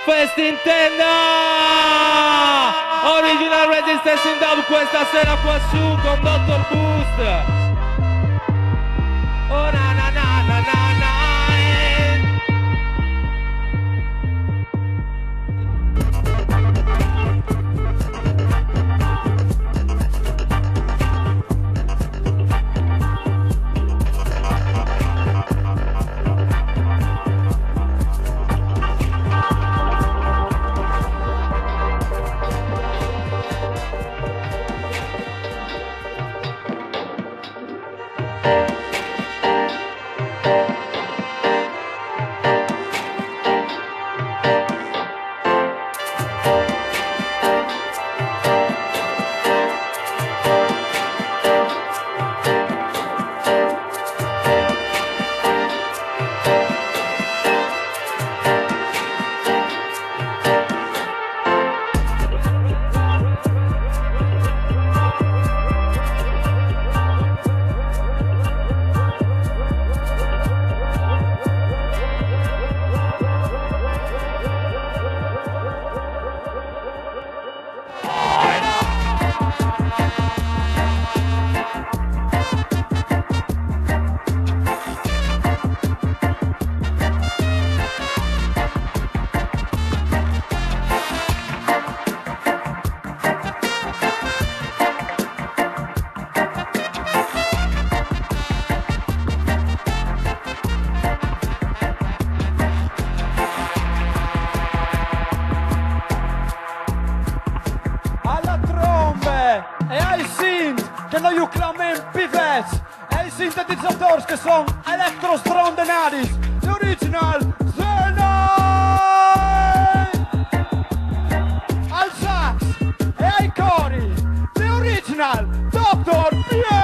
Fest in Tenda! Original Resistance in Dub questa sera qua su con Dr. Boost. Oh na na na na na na. E ai synth che noi chiamiamo pivets e ai sintetizadores che sono electrostrondenaris, the original Zenai! Al sax e ai cori, the original Dr. Pierre!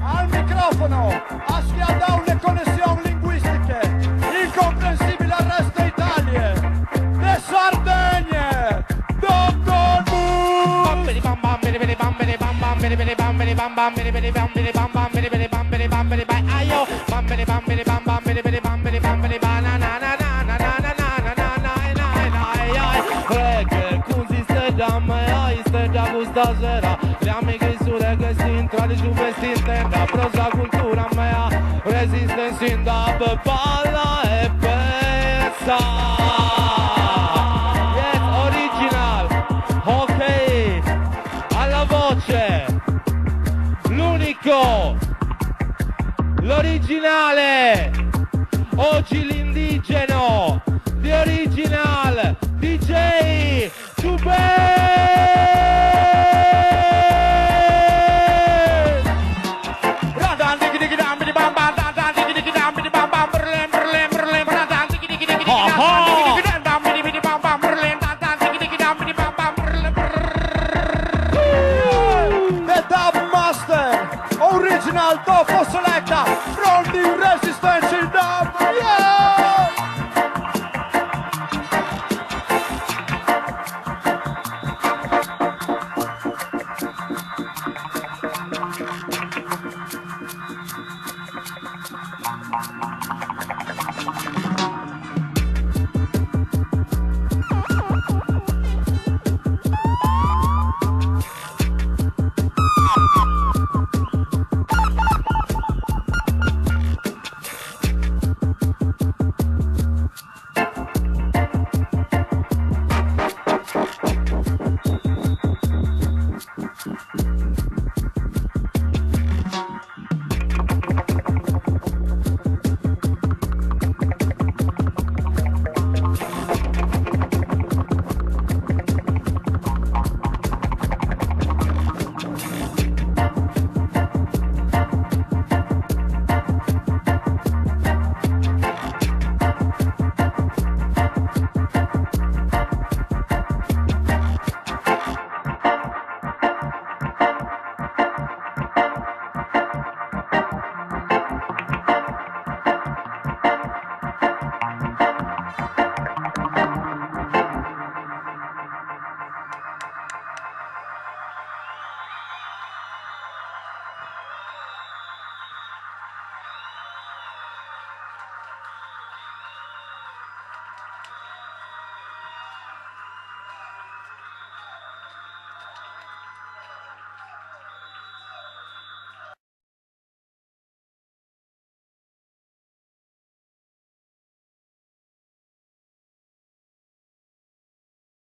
Al microfono a schiardare le connessioni linguistiche incomprensibili al resto d'Italia, le Sardegne, Dr. Boost! Stasera le amiche sure che si intrali su Fest in Tenda, prosa cultura mea, resistance in dub, balla e pensa. Yes, original, ok, alla voce, l'unico, l'originale, oggi l'indigeno, the original.